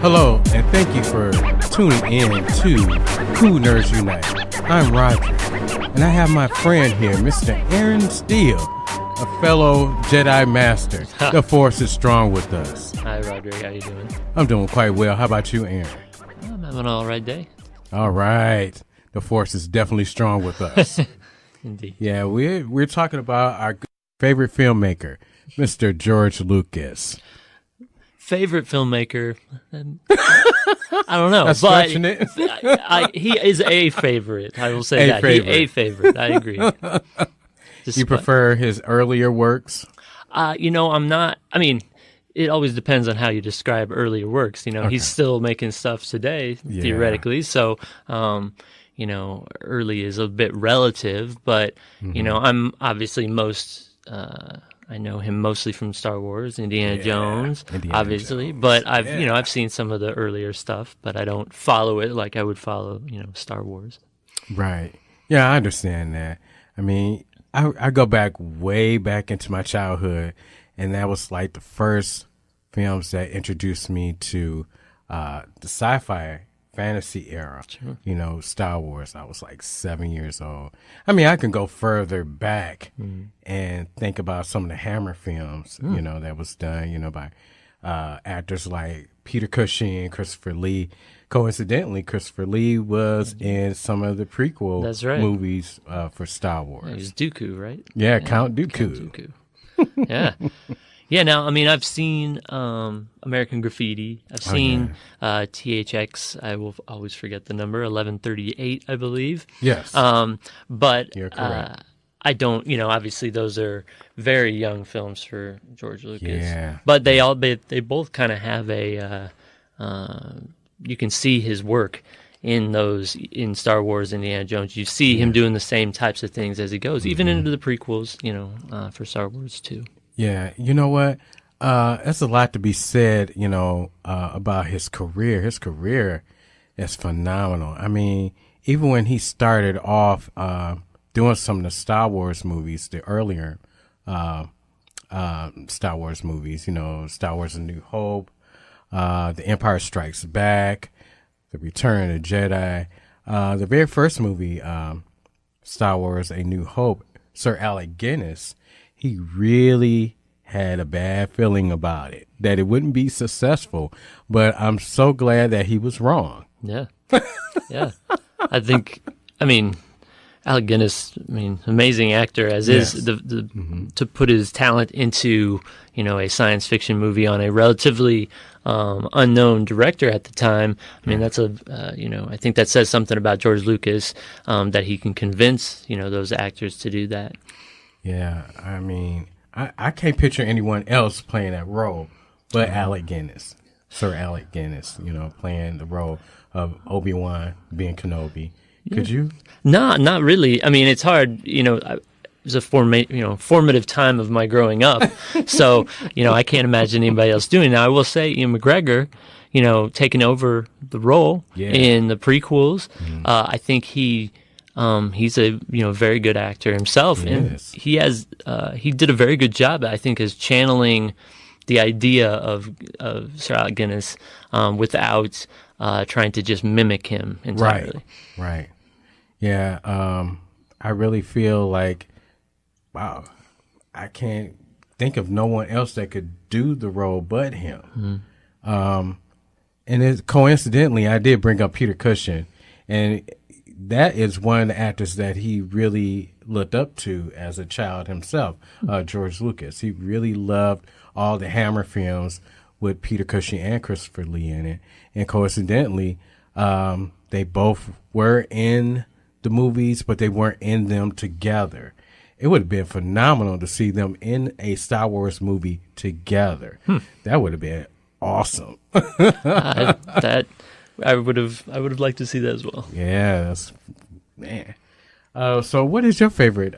Hello, and thank you for tuning in to Cool Nerds Unite. I'm Roger, and I have my friend here, Mr. Aaron Steele, a fellow Jedi Master. The Force is strong with us. Hi, Roger. How you doing? I'm doing quite well. How about you, Aaron? I'm having an all right day. All right. The Force is definitely strong with us. Indeed. Yeah, we're talking about our favorite filmmaker, Mr. George Lucas. Favorite filmmaker? I don't know, That's but stretching it. he is a favorite. I will say that. A favorite. I agree. You prefer his earlier works? I'm not. I mean, it always depends on how you describe earlier works. He's still making stuff today, theoretically. So, early is a bit relative, but I'm obviously I know him mostly from Star Wars, Indiana Jones, obviously. Jones. But I've seen some of the earlier stuff, but I don't follow it like I would follow, Star Wars. Right. Yeah, I understand that. I mean, I go way back into my childhood, and that was like the first films that introduced me to the sci-fi fantasy era. Sure. Star Wars. I was like 7 years old. I mean, I can go further back and think about some of the Hammer films, that was done, by actors like Peter Cushing, Christopher Lee. Coincidentally, Christopher Lee was in some of the prequel movies for Star Wars. Yeah, he's Dooku, right? Yeah, Count Dooku. Count Dooku. Yeah. Yeah, now, I mean, I've seen American Graffiti. I've seen THX. I will always forget the number, 1138, I believe. Yes. But you're correct. I don't, obviously those are very young films for George Lucas. Yeah. But they both kind of have you can see his work in Star Wars, Indiana Jones. You see him doing the same types of things as he goes, even into the prequels, for Star Wars too. Yeah, you know what? That's a lot to be said, about his career. His career is phenomenal. I mean, even when he started off doing some of the Star Wars movies, the earlier Star Wars movies, Star Wars A New Hope, The Empire Strikes Back, The Return of the Jedi. The very first movie, Star Wars A New Hope, Sir Alec Guinness, he really had a bad feeling about it, that it wouldn't be successful. But I'm so glad that he was wrong. Yeah. Yeah. Alec Guinness, amazing actor as is, to put his talent into, a science fiction movie on a relatively unknown director at the time. That's I think that says something about George Lucas, that he can convince, those actors to do that. Yeah, I can't picture anyone else playing that role but Alec Guinness, Sir Alec Guinness, playing the role of Obi-Wan being Kenobi. Yeah. Could you? No, not really. It's hard, it was a formative time of my growing up. So, I can't imagine anybody else doing it. Now, I will say Ian McGregor, taking over the role in the prequels. I think he's a very good actor himself, and he did a very good job, I think, as channeling the idea of Sir Alec Guinness without trying to just mimic him entirely. Right. Yeah. I really feel like, wow, I can't think of no one else that could do the role but him. And coincidentally, I did bring up Peter Cushing, and that is one of the actors that he really looked up to as a child himself, George Lucas. He really loved all the Hammer films with Peter Cushing and Christopher Lee in it. And coincidentally, they both were in the movies, but they weren't in them together. It would have been phenomenal to see them in a Star Wars movie together. That would have been awesome. I would have liked to see that as well. Yeah, man. So what is your favorite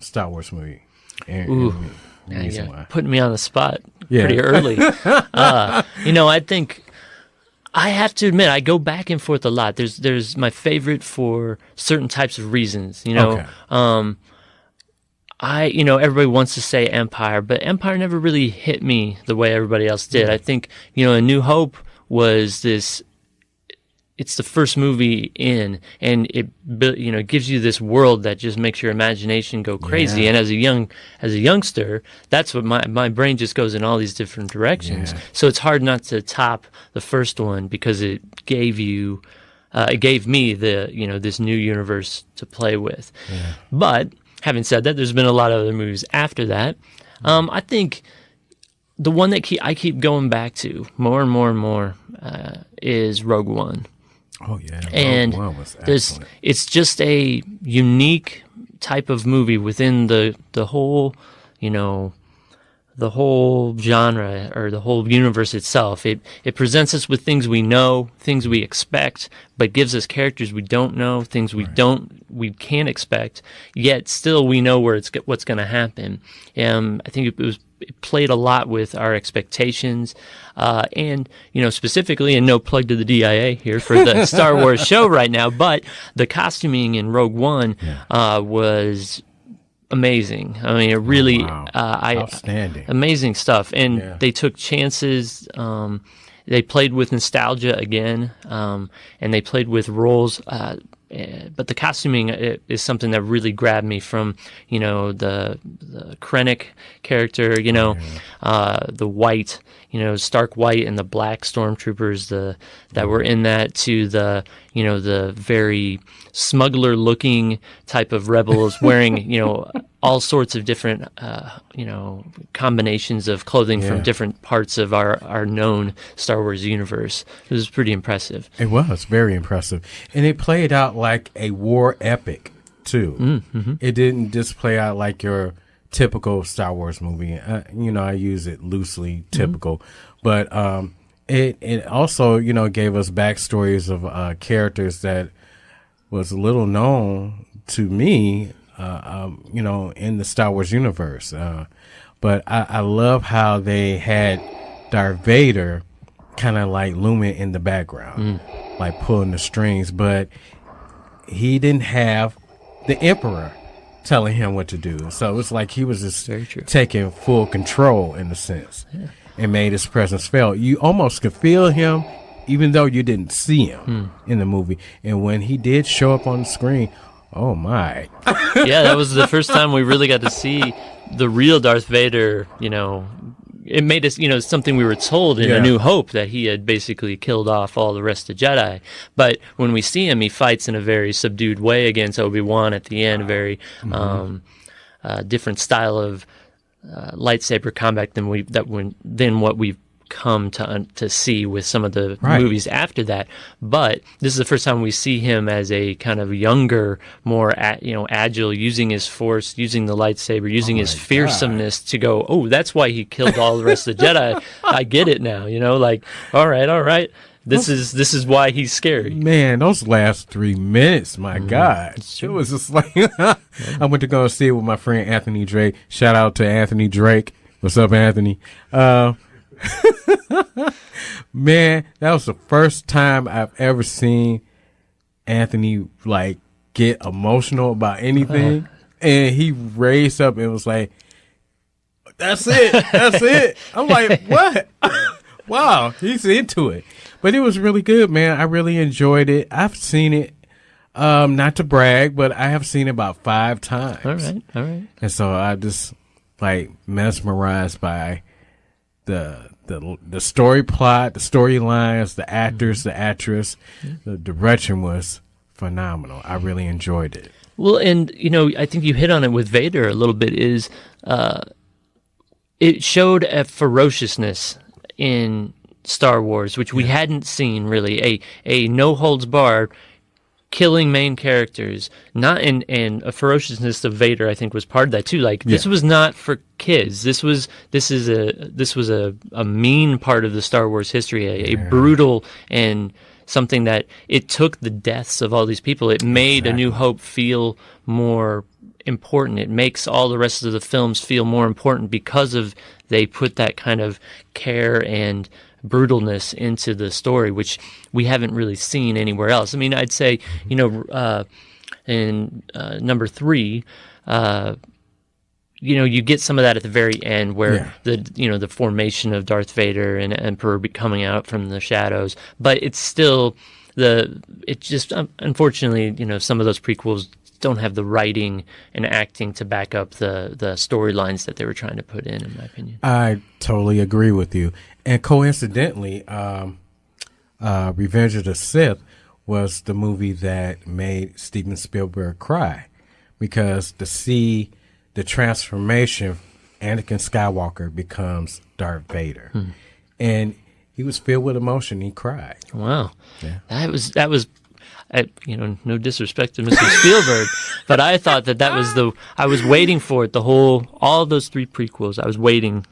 Star Wars movie? Putting me on the spot pretty early. I think I have to admit I go back and forth a lot. There's my favorite for certain types of reasons. Everybody wants to say Empire, but Empire never really hit me the way everybody else did. I think A New Hope was this. It's the first movie in, and it gives you this world that just makes your imagination go crazy. And as a youngster, that's what my brain just goes in all these different directions. So it's hard not to top the first one because it gave you, it gave me this new universe to play with. But having said that, there's been a lot of other movies after that. I think the one that I keep going back to more and more and more is Rogue One. Oh yeah, and Rogue One was excellent. It's just a unique type of movie within the whole, the whole genre or the whole universe itself. It presents us with things we know, things we expect, but gives us characters we don't know, things we can't expect. Yet still we know what's going to happen. I think it played a lot with our expectations, and specifically, and no plug to the DIA here for the Star Wars show right now, but the costuming in Rogue One was amazing. I mean, it really, outstanding, amazing stuff. And they took chances. They played with nostalgia again, and they played with roles. But the costuming is something that really grabbed me from, the Krennic character, the white, stark white and the black stormtroopers that were in that, to the very smuggler-looking type of rebels wearing, all sorts of different, combinations of clothing from different parts of our known Star Wars universe. It was pretty impressive. It was very impressive. And it played out like a war epic, too. Mm-hmm. It didn't just play out like your typical Star Wars movie. I use it loosely, typical. But it also, gave us backstories of characters that was little known to me, in the Star Wars universe. But I love how they had Darth Vader kind of like looming in the background, like pulling the strings, but he didn't have the Emperor telling him what to do. So it's like he was just taking full control in a sense, and made his presence felt. You almost could feel him even though you didn't see him in the movie. And when he did show up on the screen, oh my. Yeah, that was the first time we really got to see the real Darth Vader. It made us, something we were told in A New Hope, that he had basically killed off all the rest of Jedi. But when we see him, he fights in a very subdued way against Obi-Wan at the end, a very different style of lightsaber combat than what we've come to see with some of the movies after that. But this is the first time we see him as a kind of younger, more agile, using his force, using the lightsaber, using his fearsomeness to go, oh, that's why he killed all the rest of the Jedi. I get it now, like, all right. This is why he's scary. Man, those last 3 minutes, my God. It was just like, I went to go see it with my friend Anthony Drake. Shout out to Anthony Drake. What's up, Anthony? Man, that was the first time I've ever seen Anthony like get emotional about anything. And he raised up and was like, that's it. I'm like, what? Wow, he's into it. But it was really good, man. I really enjoyed it. I've seen it, not to brag, but I have seen it about 5 times. All right. And so I just like mesmerized by the story plot, the storylines, the actors, the actress. The direction was phenomenal. I really enjoyed it. Well, and I think you hit on it with Vader a little bit. Is it showed a ferociousness in Star Wars, which we hadn't seen really. A no holds barred, killing main characters, and a ferociousness of Vader, I think, was part of that too. Like, this was not for kids. This was a mean part of the Star Wars history, a brutal, and something that it took the deaths of all these people. It made A New Hope feel more important. It makes all the rest of the films feel more important because of they put that kind of care and brutalness into the story, which we haven't really seen anywhere else. I mean, I'd say, in number 3, you get some of that at the very end where Yeah. the formation of Darth Vader and Emperor coming out from the shadows, but it's still unfortunately, some of those prequels don't have the writing and acting to back up the storylines that they were trying to put in my opinion. I totally agree with you. And coincidentally, Revenge of the Sith was the movie that made Steven Spielberg cry, because to see the transformation, Anakin Skywalker becomes Darth Vader. And he was filled with emotion. He cried. Wow. Yeah. That was no disrespect to Mr. Spielberg, but I thought that was I was waiting for it, all those 3 prequels. I was waiting,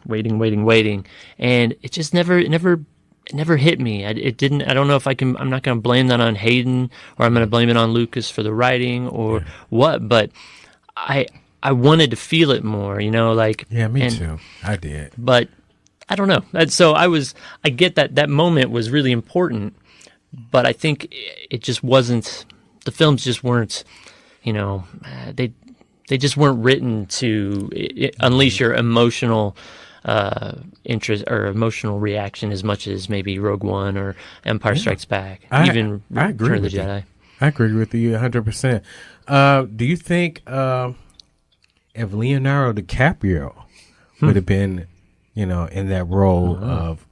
and it just never hit me. It didn't. I don't know if I'm not going to blame that on Hayden, or I'm going to blame it on Lucas for the writing or what, but I wanted to feel it more, Yeah, me too. I did. But I don't know. So I get that moment was really important, but I think it just wasn't, the films just weren't, they just weren't written to unleash your emotional interest or emotional reaction as much as maybe Rogue One or Empire Strikes Back, even I agree Return of the with you. Jedi. I agree with you 100%. Do you think if Leonardo DiCaprio would have been, in that role of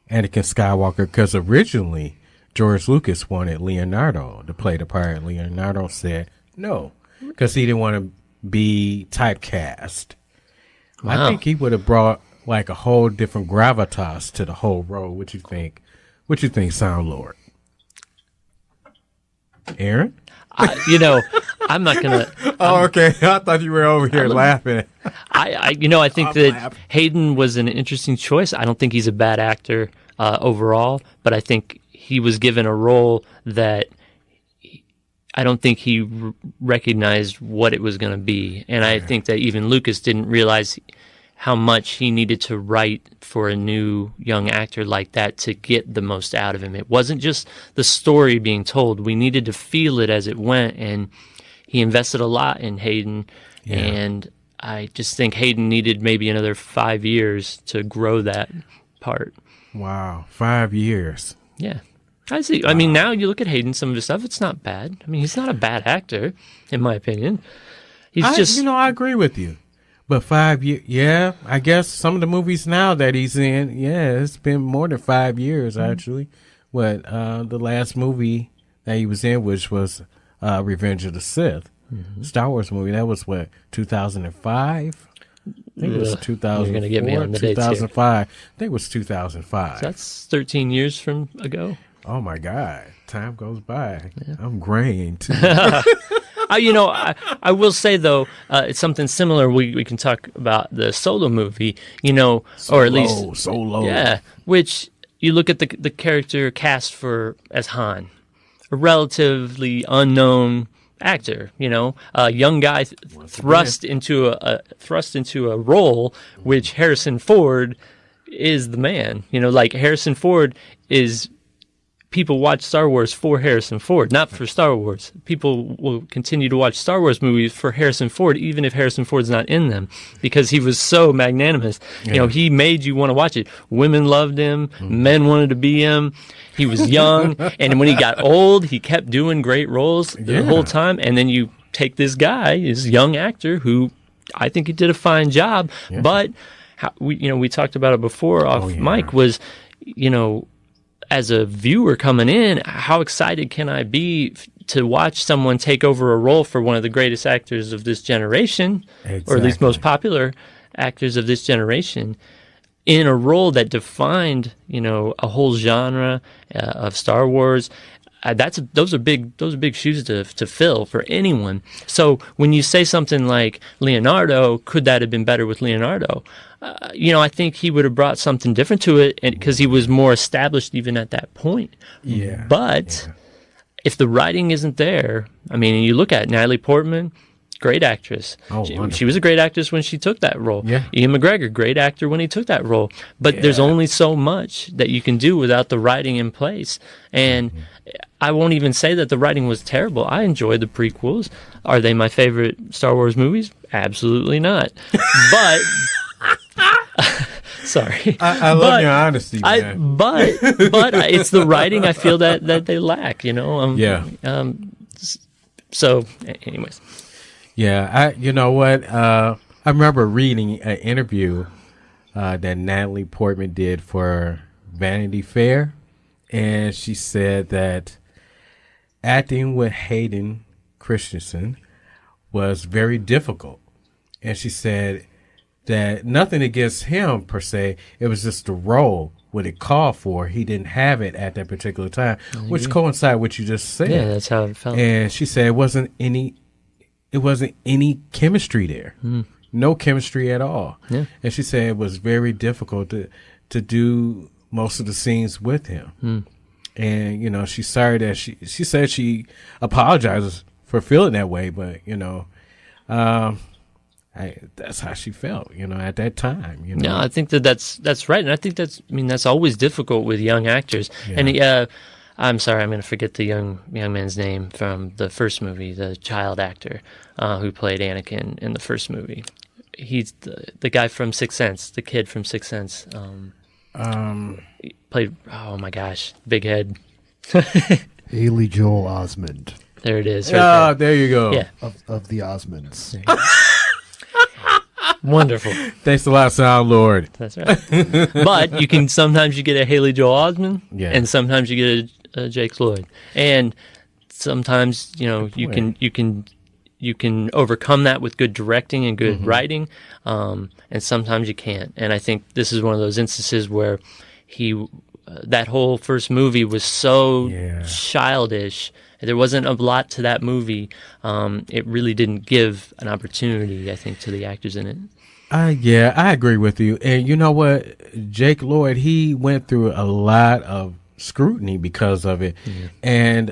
Anakin Skywalker, because originally George Lucas wanted Leonardo to play the part. Leonardo said no, because he didn't want to be typecast. Wow. I think he would have brought like a whole different gravitas to the whole role. What you think? What you think, Sound Lord? Aaron? I'm not gonna. Oh, okay. I thought you were over here laughing. I think that Hayden was an interesting choice. I don't think he's a bad actor overall, but I think he was given a role that I don't think he recognized what it was going to be, and I think that even Lucas didn't realize how much he needed to write for a new young actor like that to get the most out of him. It wasn't just the story being told. We needed to feel it as it went, and he invested a lot in Hayden, and I just think Hayden needed maybe another 5 years to grow that part. Wow, 5 years. Yeah. I see. Wow. I mean, now you look at Hayden, some of his stuff, it's not bad. I mean, he's not a bad actor, in my opinion. I agree with you. But 5 years, I guess some of the movies now that he's in, it's been more than 5 years, actually. The last movie that he was in, which was Revenge of the Sith, Star Wars movie, that was 2005? I think it was 2004, You're going to get me on the dates here. 2005. I think it was 2005. So that's 13 years from ago. Oh, my God. Time goes by. Yeah. I'm graying, too. I will say, though, it's something similar. We can talk about the Solo movie, or at least Solo. Yeah, which you look at the character cast as Han, a relatively unknown actor, a young guy thrust into a role which Harrison Ford is the man. Like Harrison Ford is. People watch Star Wars for Harrison Ford, not for Star Wars. People will continue to watch Star Wars movies for Harrison Ford, even if Harrison Ford's not in them, because he was so magnanimous. Yeah. He made you want to watch it. Women loved him. Men wanted to be him. He was young. And when he got old, he kept doing great roles the whole time. And then you take this guy, this young actor, who I think he did a fine job. Yeah. But we talked about it before off mic, was, as a viewer coming in, how excited can I be to watch someone take over a role for one of the greatest actors of this generation, or at least most popular actors of this generation, in a role that defined, a whole genre of Star Wars. Those are big shoes to fill for anyone. So when you say something like Leonardo, could that have been better with Leonardo? I think he would have brought something different to it, because he was more established even at that point. Yeah. But if the writing isn't there, I mean, you look at Natalie Portman, great actress. Oh, she was a great actress when she took that role. Yeah. Ian McGregor, great actor when he took that role. But there's only so much that you can do without the writing in place. And I won't even say that the writing was terrible. I enjoyed the prequels. Are they my favorite Star Wars movies? Absolutely not. But sorry, I love your honesty, man. But it's the writing I feel that they lack. So, anyways. Yeah, you know what? I remember reading an interview that Natalie Portman did for Vanity Fair, and she said that acting with Hayden Christensen was very difficult. And she said that nothing against him per se, it was just the role, what it called for. He didn't have it at that particular time, which coincides with what you just said. Yeah, that's how it felt. And she said it wasn't any chemistry there. No chemistry at all. Yeah. And she said it was very difficult to do most of the scenes with him. And, she's sorry that she said she apologizes for feeling that way, but, that's how she felt, at that time. No, I think that's right. And I think that's always difficult with young actors. Yeah. And I'm sorry, I'm going to forget the young man's name from the first movie, the child actor who played Anakin in the first movie. He's the guy from Sixth Sense, the kid from Sixth Sense. He played, oh my gosh, big head. Haley Joel Osment. There it is. Right there you go. Yeah. Of the Osmonds. Wonderful. Thanks a lot, Sound Lord. That's right. But sometimes you get a Haley Joel Osment, and sometimes you get a Jake Lloyd, and sometimes you can overcome that with good directing and good writing, and sometimes you can't. And I think this is one of those instances where that whole first movie was so childish. There wasn't a lot to that movie. It really didn't give an opportunity, I think, to the actors in it. Yeah, I agree with you. And you know what? Jake Lloyd, he went through a lot of scrutiny because of it. And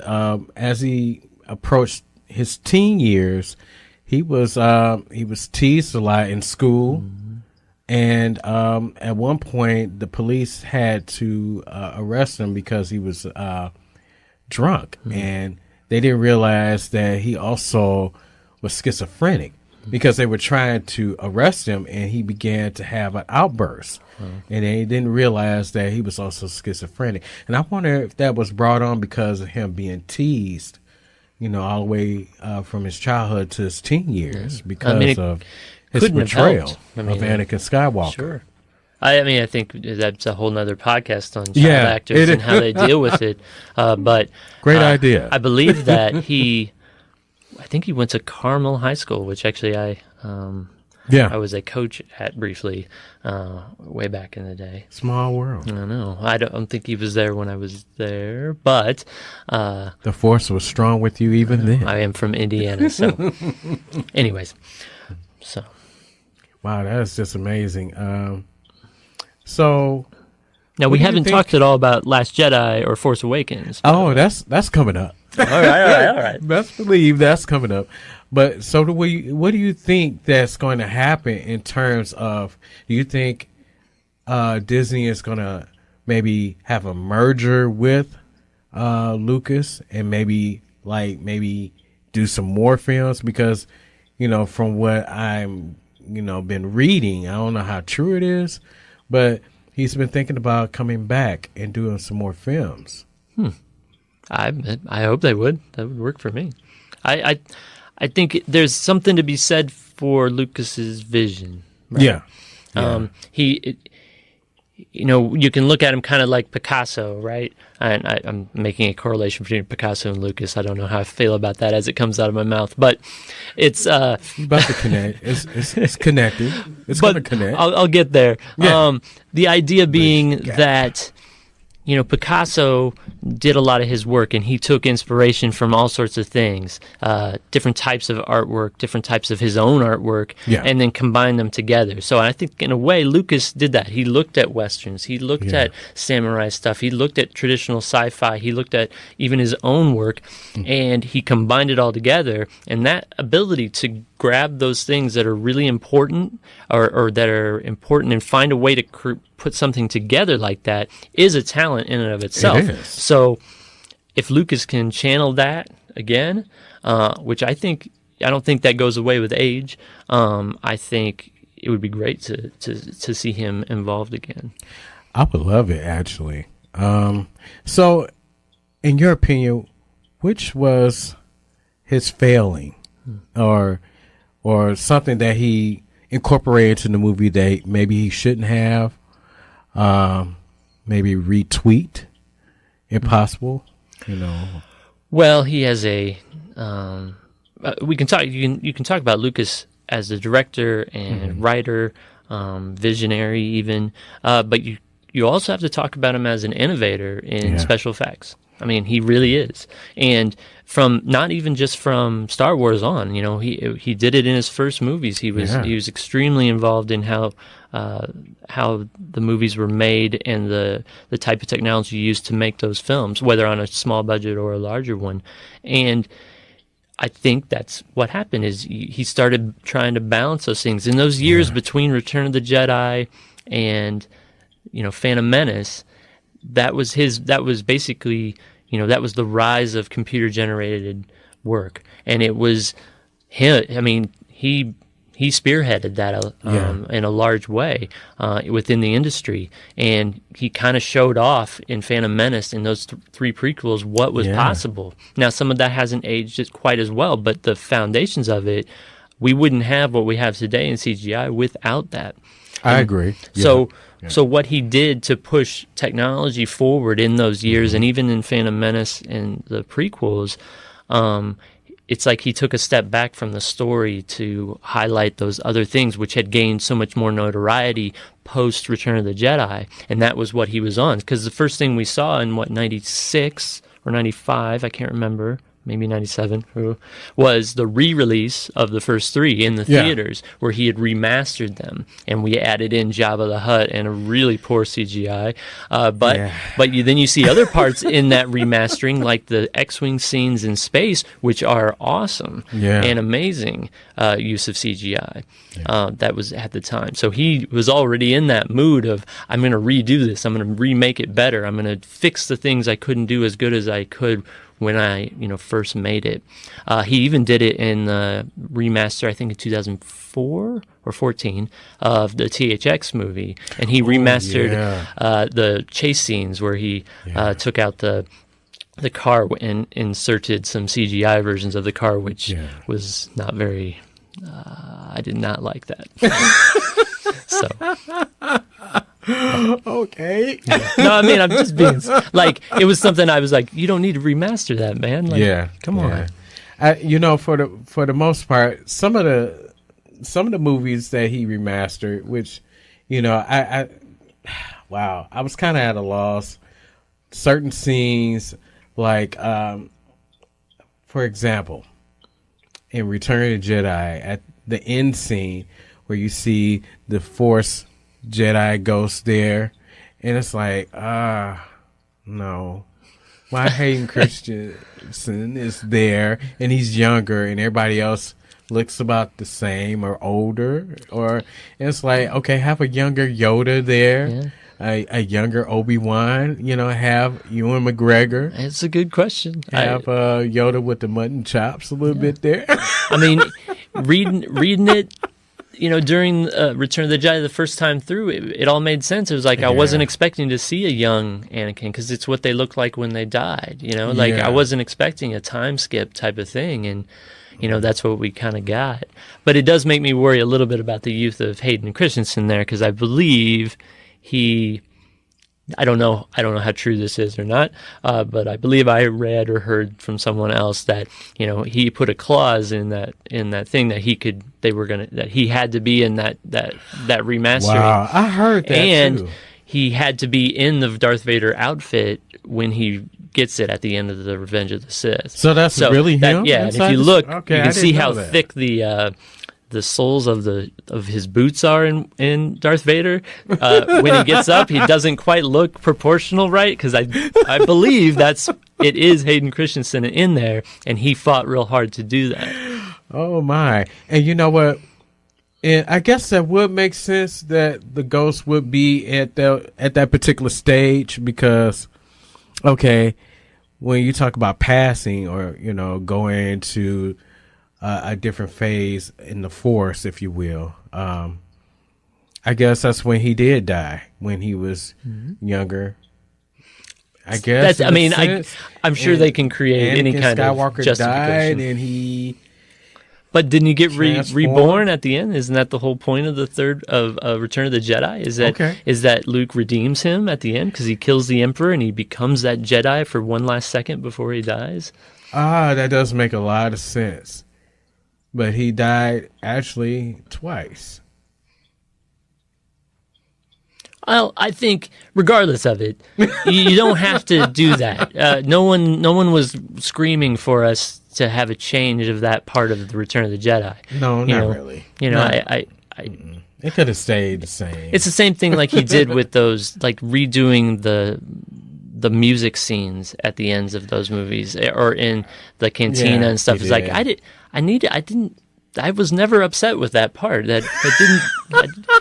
as he approached his teen years, he was teased a lot in school. And at one point, the police had to arrest him because he was drunk, and they didn't realize that he also was schizophrenic because they were trying to arrest him, and he began to have an outburst, and they didn't realize that he was also schizophrenic. And I wonder if that was brought on because of him being teased, all the way from his childhood to his teen years because of his portrayal of Anakin Skywalker. Sure. I think that's a whole nother podcast on child actors and how they deal with it. But great idea. I believe that I think he went to Carmel High School, which actually I was a coach at briefly way back in the day. Small world. I know. I don't think he was there when I was there, but the force was strong with you even then. I am from Indiana, so anyways. So wow, that is just amazing. So now we haven't talked at all about Last Jedi or Force Awakens. Oh, that's coming up. All right. Best believe that's coming up. But so what do you think that's going to happen in terms of? Do you think Disney is going to maybe have a merger with Lucas and maybe do some more films? Because from what I'm been reading, I don't know how true it is, but he's been thinking about coming back and doing some more films. I hope they would. That would work for me. I think there's something to be said for Lucas's vision. Right? Yeah. You can look at him kind of like Picasso, right? And I'm making a correlation between Picasso and Lucas. I don't know how I feel about that as it comes out of my mouth, but it's about to connect. It's connected. It's going to connect. I'll get there. Yeah. The idea being that Picasso did a lot of his work, and he took inspiration from all sorts of things, different types of artwork, different types of his own artwork, and then combined them together. So I think, in a way, Lucas did that. He looked at Westerns. He looked at samurai stuff. He looked at traditional sci-fi. He looked at even his own work, and he combined it all together. And that ability to grab those things that are really important or that are important and find a way to put something together like that is a talent in and of itself. It is. So if Lucas can channel that again, which I don't think that goes away with age. I think it would be great to see him involved again. I would love it, actually. So, in your opinion, which was his failing, or something that he incorporated in the movie that maybe he shouldn't have? Maybe retweet, if possible. Well, he has a. We can talk. You can talk about Lucas as the director and writer, visionary, even. But you also have to talk about him as an innovator in special effects. I mean, he really is, and from not even just from Star Wars on. He did it in his first movies. He was extremely involved in how the movies were made and the type of technology used to make those films, whether on a small budget or a larger one, and I think that's what happened is he started trying to balance those things. In those years between Return of the Jedi and, Phantom Menace, that was basically, that was the rise of computer generated work. And it was him. I mean, he spearheaded that in a large way within the industry, and he kind of showed off in Phantom Menace in those three prequels what was possible. Now, some of that hasn't aged quite as well, but the foundations of it, we wouldn't have what we have today in CGI without that. I agree. So what he did to push technology forward in those years, and even in Phantom Menace and the prequels, it's like he took a step back from the story to highlight those other things which had gained so much more notoriety post Return of the Jedi, and that was what he was on. Because the first thing we saw in 96 or 95, I can't remember, maybe 97, was the re-release of the first three in the theaters, where he had remastered them, and we added in Jabba the Hutt and a really poor CGI. But then you see other parts in that remastering, like the X-Wing scenes in space, which are awesome and amazing use of CGI. That was at the time. So he was already in that mood of, I'm going to redo this, I'm going to remake it better, I'm going to fix the things I couldn't do as good as I could when I first made it. He even did it in the remaster, I think in 2004 or 14, of the THX movie, and he remastered the chase scenes where he took out the car and inserted some CGI versions of the car, which was not very. I did not like that. So. Okay. No, I mean, I'm just being like, it was something I was like, you don't need to remaster that, man. Like, come on. For the most part, some of the movies that he remastered, which, I was kind of at a loss. Certain scenes, like, for example, in Return of the Jedi, at the end scene where you see the Force Jedi ghost there, and it's like, no. Why Hayden Christensen is there, and he's younger, and everybody else looks about the same or older, and it's like, okay, have a younger Yoda there, a younger Obi-Wan, have Ewan McGregor. It's a good question. Have Yoda with the mutton chops a little bit there. I mean, reading it, during Return of the Jedi the first time through, it all made sense. It was like I wasn't expecting to see a young Anakin, because it's what they looked like when they died. I wasn't expecting a time skip type of thing, and that's what we kind of got. But it does make me worry a little bit about the youth of Hayden Christensen there, because I believe I don't know how true this is or not, but I believe I read or heard from someone else that he put a clause in that thing that that he had to be in that remastering. Wow, I heard that and too. He had to be in the Darth Vader outfit when he gets it at the end of the Revenge of the Sith. So that's really him. Yeah, and if you look, you can see how thick the soles of his boots are in Darth Vader. When he gets up, he doesn't quite look proportional, right? Because I believe it is Hayden Christensen in there, and he fought real hard to do that. Oh my! And you know what? And I guess that would make sense that the ghost would be at that particular stage because, okay, when you talk about passing or going into a different phase in the Force, if you will, I guess that's when he did die when he was younger. I guess. I'm sure they can create any kind Skywalker of justification. Died and he. But didn't he get reborn at the end? Isn't that the whole point of the third of Return of the Jedi? Is that Luke redeems him at the end because he kills the Emperor and he becomes that Jedi for one last second before he dies? That does make a lot of sense. But he died actually twice. Well, I think regardless of it, you don't have to do that. No one was screaming for us to have a change of that part of the Return of the Jedi. No, not really. It could have stayed the same. It's the same thing like he did with those, like redoing the music scenes at the ends of those movies or in the cantina and stuff. It's like I was never upset with that part. It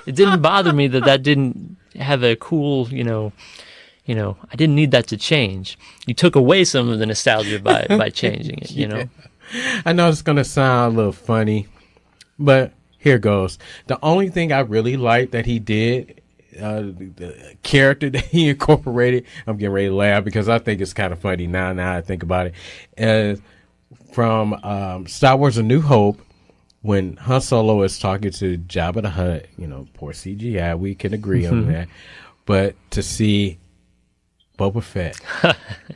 didn't bother me that didn't have a cool, I didn't need that to change. You took away some of the nostalgia by changing it, I know it's going to sound a little funny, but here goes. The only thing I really liked that he did, the character that he incorporated, I'm getting ready to laugh because I think it's kind of funny now I think about it, is from Star Wars A New Hope, when Han Solo is talking to Jabba the Hutt, poor CGI, we can agree on that. But to see Boba Fett,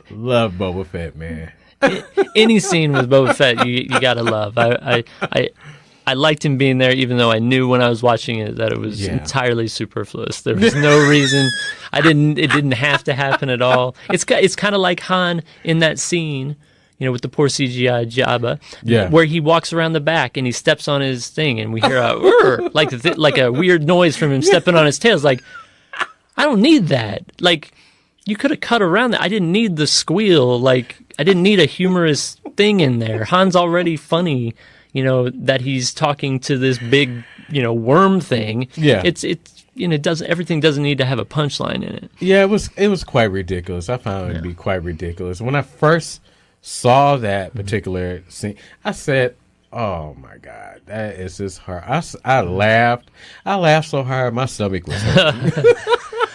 love Boba Fett, man. Any scene with Boba Fett, you gotta love. I liked him being there, even though I knew when I was watching it that it was entirely superfluous. There was no reason. It didn't have to happen at all. It's kind of like Han in that scene, with the poor CGI Jabba, where he walks around the back and he steps on his thing, and we hear like a weird noise from him stepping on his tail. It's like, I don't need that. Like, you could have cut around that. I didn't need the squeal. Like, I didn't need a humorous thing in there. Han's already funny, that he's talking to this big, worm thing. Yeah, everything doesn't need to have a punchline in it. Yeah, it was quite ridiculous. I found it to be quite ridiculous when I first saw that particular scene. I said, "Oh my God, that is just hard." I laughed. I laughed so hard my stomach was hurting.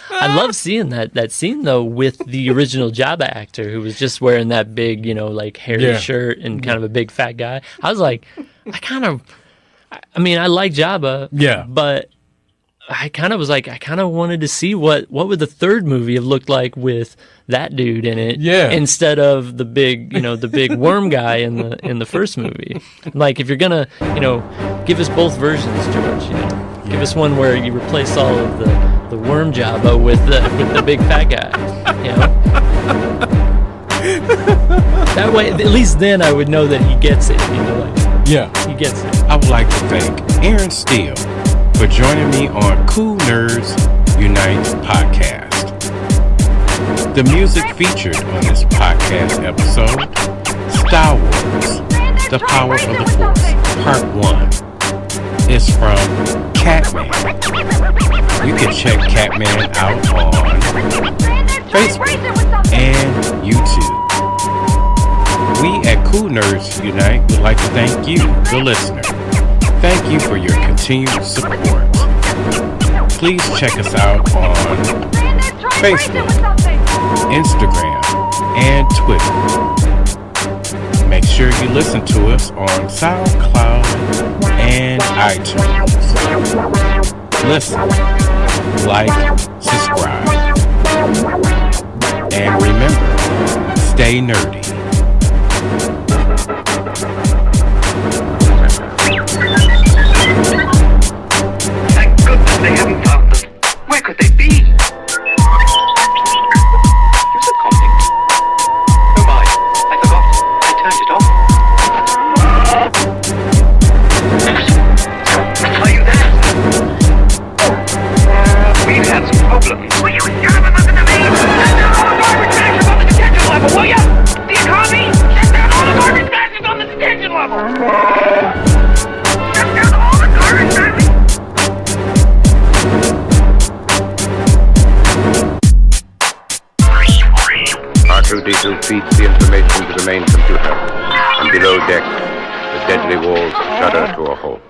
I love seeing that scene though with the original Jabba actor who was just wearing that big, like hairy shirt and kind of a big fat guy. I was like, I like Jabba, but I kind of wanted to see what would the third movie have looked like with that dude in it, instead of the big, the big worm guy in the first movie. Like, if you're gonna, give us both versions, George. Give us one where you replace all of the worm Jabba with the big fat guy. That way, at least then I would know that he gets it. He gets it. I would like to thank Aaron Steele for joining me on Cool Nerds Unite podcast. The music featured on this podcast episode, Star Wars, The Power of the Force, Part 1, is from Catman. You can check Catman out on Facebook and YouTube. We at Cool Nerds Unite would like to thank you, the listener. Thank you for your continued support. Please check us out on Facebook, Instagram, and Twitter. Make sure you listen to us on SoundCloud and iTunes. Listen, like, subscribe, and remember, stay nerdy. Thank goodness they haven't found them. Where could they be? Who's it calling? Oh my, I forgot. I turned it off. Are you there? We've had some problems. Will you shove them up in the main? No, I would smash them up at the potential level, will you? Diesel feeds the information to the main computer, and below deck, the deadly walls shudder to a halt.